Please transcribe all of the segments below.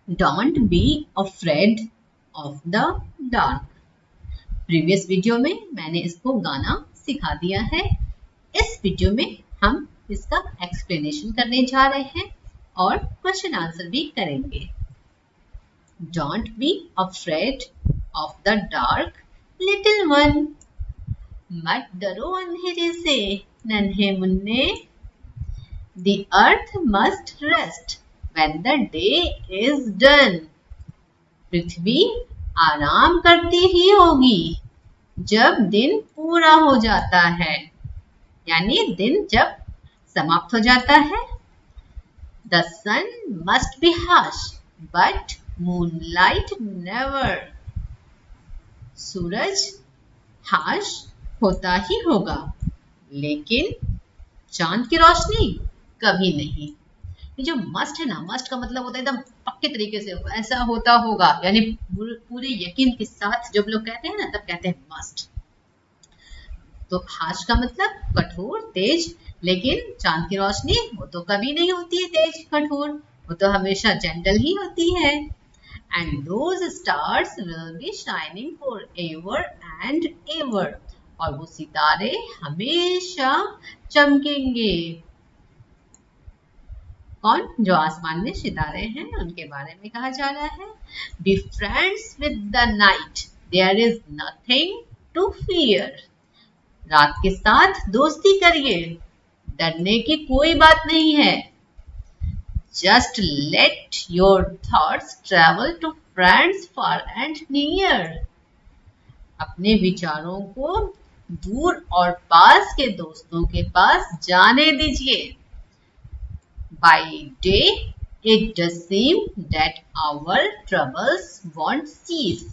Don't be afraid of the dark. Previous video में मैंने इसको गाना सिखा दिया है। इस वीडियो में हम इसका एक्सप्लेनेशन करने जा रहे हैं और क्वेश्चन आंसर भी करेंगे। Don't be afraid of the dark, little one. मत डरो अंधेरे से नन्हे मुन्ने। The earth must rest when the day is done. पृथ्वी आराम करती ही होगी जब दिन पूरा हो जाता है, यानी दिन जब समाप्त हो जाता है। The sun must be harsh, but moonlight never. Suraj harsh होता ही होगा, लेकिन चांद की रोशनी कभी नहीं। ये जो मस्ट है ना, मस्ट का मतलब होता है एकदम पक्के तरीके से ऐसा होता होगा, यानी पूरे यकीन के साथ जब लोग कहते हैं ना तब कहते हैं मस्ट। तो हार्श का मतलब कठोर तेज, लेकिन चांद की रोशनी वो तो कभी नहीं होती है तेज कठोर, वो तो हमेशा जेंटल ही होती है। And those stars will be shining for ever and ever, और वो सितारे हमेशा चमकेंगे। कौन? जो आसमान में सितारे हैं उनके बारे में कहा जा रहा है। Be friends with the night, there is nothing to fear. रात के साथ दोस्ती करिए, डरने की कोई बात नहीं है। Just let your thoughts travel to friends far and near. अपने विचारों को दूर और पास के दोस्तों के पास जाने दीजिए। By day, it does seem that our troubles won't cease.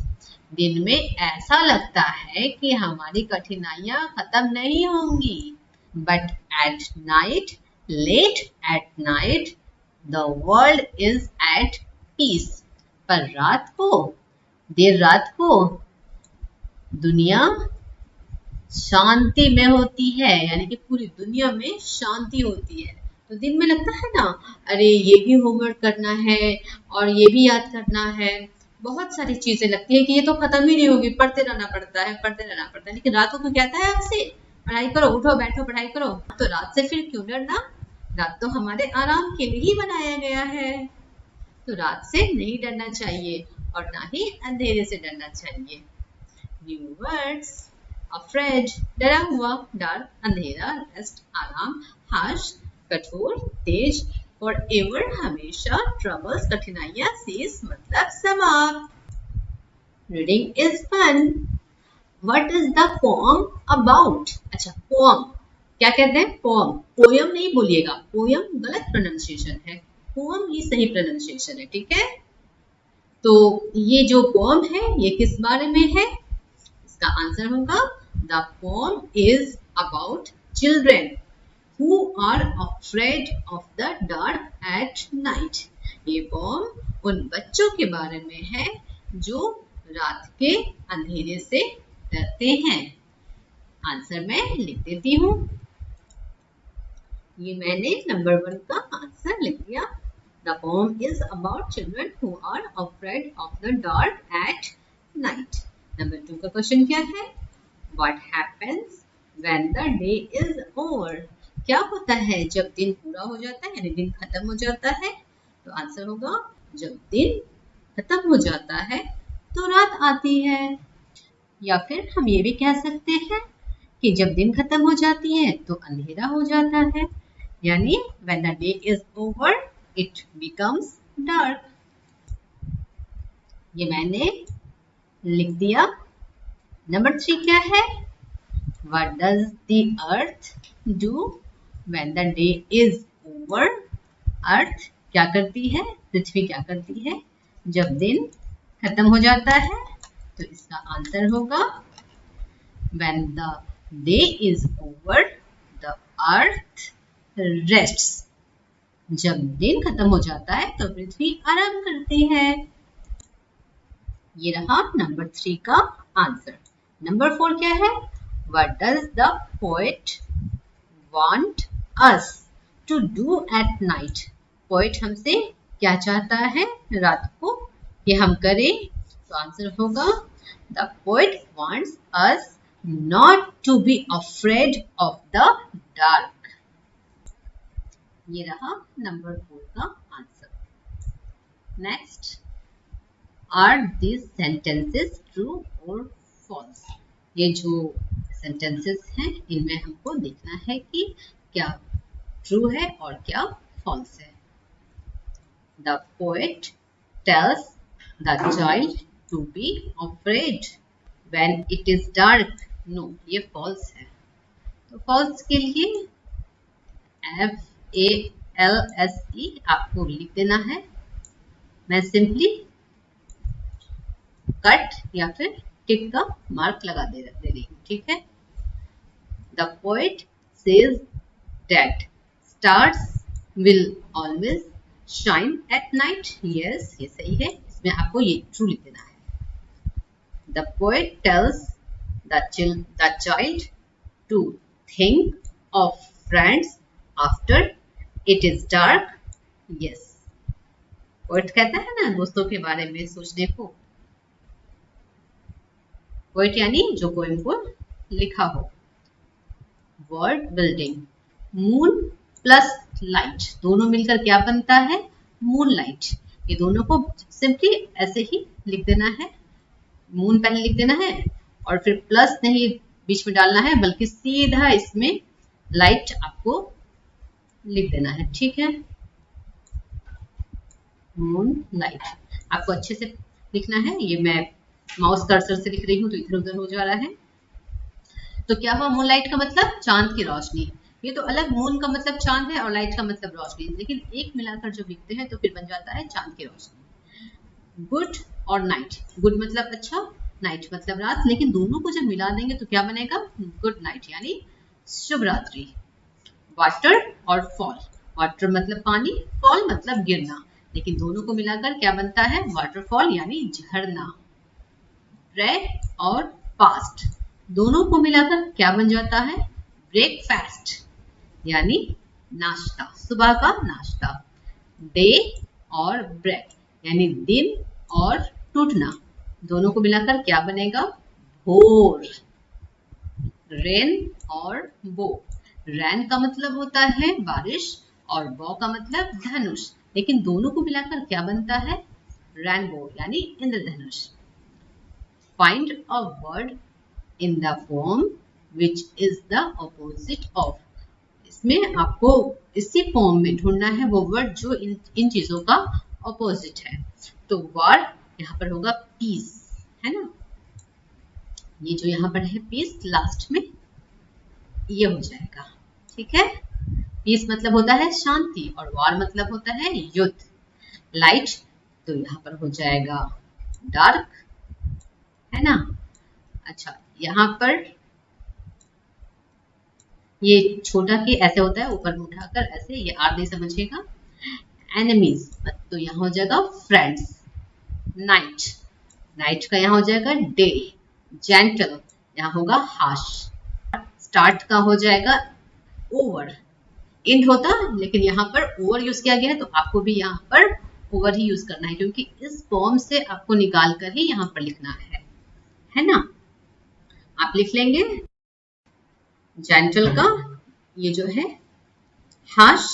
दिन में ऐसा लगता है कि हमारी कठिनाइयां खत्म नहीं होंगी। But at night, late at night, the world is at peace. पर रात को, देर रात को, दुनिया शांति में होती है, यानी कि पूरी दुनिया में शांति होती है। तो दिन में लगता है ना, अरे ये भी होमवर्क करना है और ये भी याद करना है, बहुत सारी चीजें लगती है कि ये तो खत्म ही नहीं होगी, पढ़ते रहना पड़ता है। लेकिन रातों को कहता है आपसे पढ़ाई करो, उठो बैठो पढ़ाई करो। तो रात से फिर क्यों डरना? रात तो हमारे आराम के लिए ही बनाया गया है। तो रात से नहीं डरना चाहिए और ना ही अंधेरे से डरना चाहिए। न्यू वर्ड्स: अफ्रेड डरा हुआ, डार्क अंधेरा, रेस्ट आराम, हार्श कठोर तेज, और एवर हमेशा, ट्रबल्स कठिनाइयां, सीज मतलब समाप्त। Reading is fun. What is the poem about? अच्छा, पोएम क्या कहते हैं? पोएम, पोयम नहीं बोलिएगा, पोयम गलत प्रोनाउंसिएशन है, पोएम ही सही प्रोनाउंसिएशन है, ठीक है। तो ये जो पोएम है ये किस बारे में है? इसका आंसर होगा the poem is about children who are afraid of the dark at night. ये पोम उन बच्चों के बारे में है जो रात के अंधेरे से डरते हैं। आंसर मैं लिख देती हूँ। ये मैंने नंबर 1 का आंसर लिख दिया। The poem is about children who are afraid of the dark at night. Number 2 का क्वेश्चन क्या है? What happens when the day is over? क्या होता है जब दिन पूरा हो जाता है, यानी दिन खत्म हो जाता है? तो आंसर होगा जब दिन खत्म हो जाता है तो रात आती है। या फिर हम ये भी कह सकते हैं कि जब दिन खत्म हो जाती है तो अंधेरा हो जाता है, यानी when the day is over it becomes dark. ये मैंने लिख दिया। नंबर 3 क्या है? What does the earth do when the day is over? अर्थ क्या करती है? पृथ्वी क्या करती है जब दिन खत्म हो जाता है? तो इसका आंसर होगा when the day is over the earth rests. जब दिन खत्म हो जाता है तो पृथ्वी आराम करती है। ये रहा नंबर 3 का आंसर। नंबर 4 क्या है? What does the poet want us to do at night? Poet हमसे क्या चाहता है रात को, ये हम करें तो आंसर होगा the poet wants us not to be afraid of the dark. ये रहा नंबर 4 का आंसर। Next, are this sentences true और फॉल्स? ये जो सेंटेंसेस हैं इनमें हमको देखना है कि क्या ट्रू है और क्या फॉल्स है। The poet tells the child to be afraid when it is dark. No, ये false है। तो false के लिए FALSE आपको लिख देना है। मैं सिंपली कट या फिर टिक का मार्क लगा दे रही हूँ, ठीक है। The poet says that stars will always shine at night. Yes, ये सही है। इसमें आपको ये ट्रू लिख देना है। The poet tells the child to think of friends after it is dark. Yes, poet कहता है ना दोस्तों के बारे में सोचने को। poet यानी जो पोएम को लिखा हो। Word building, moon plus light दोनों मिलकर क्या बनता है, मून लाइट। ये दोनों को सिंपली ऐसे ही लिख देना है। मून पहले लिख देना है और फिर प्लस नहीं बीच में डालना है, बल्कि सीधा इसमें लाइट आपको लिख देना है, ठीक है। मून लाइट आपको अच्छे से लिखना है। ये मैं माउस कर्सर से लिख रही हूँ तो इधर उधर हो जा रहा है। तो क्या हुआ, मून लाइट का मतलब चांद की रोशनी। ये तो अलग, मून का मतलब चांद है और लाइट का मतलब रोशनी, लेकिन एक मिलाकर जो लिखते हैं तो फिर बन जाता है चांद की रोशनी। गुड और नाइट, गुड मतलब अच्छा, नाइट मतलब रात, लेकिन दोनों को जब मिला देंगे तो क्या बनेगा, गुड नाइट यानी शुभ रात्रि। वाटर और फॉल, वाटर मतलब पानी, फॉल मतलब गिरना, लेकिन दोनों को मिलाकर क्या बनता है, वाटरफॉल यानी झरना। ब्रेक और फास्ट दोनों को मिलाकर क्या बन जाता है, ब्रेकफास्ट यानी नाश्ता, सुबह का नाश्ता। डे और ब्रेक यानी दिन और टूटना, दोनों को मिलाकर क्या बनेगा, भोर। रेन और बो, रैन का मतलब होता है बारिश और बो का मतलब धनुष, लेकिन दोनों को मिलाकर क्या बनता है, रेनबो यानी इंद्रधनुष। Find a word in the poem which is the opposite of, इसमें आपको इसी पोम में ढूंढना है वो वर्ड जो इन चीजों का ऑपोजिट है। तो वर्ड यहाँ पर होगा पीस, है ना। ये जो यहाँ पर है पीस लास्ट में ये हो जाएगा, ठीक है। पीस मतलब होता है शांति और वार मतलब होता है युद्ध। लाइट तो यहाँ पर हो जाएगा डार्क, है ना। अच्छा, यहाँ पर ये छोटा के ऐसे होता है, ऊपर में उठाकर ऐसे, ये आर नहीं समझिएगा। एनिमीज तो यहाँ हो जाएगा फ्रेंड्स। नाइट, नाइट का यहाँ हो जाएगा डे। जेंटल यहाँ होगा हार्श। स्टार्ट का हो जाएगा ओवर, इंड होता लेकिन यहाँ पर ओवर यूज किया गया है, तो आपको भी यहाँ पर ओवर ही यूज करना है, क्योंकि इस फॉर्म से आपको निकाल कर ही यहाँ पर लिखना है ना। आप लिख लेंगे जेंटल का ये जो है हार्श,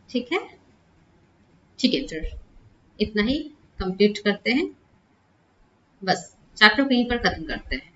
ठीक है। ठीक है, फिर इतना ही कंप्लीट करते हैं, बस चैप्टर को यहीं पर खत्म करते हैं।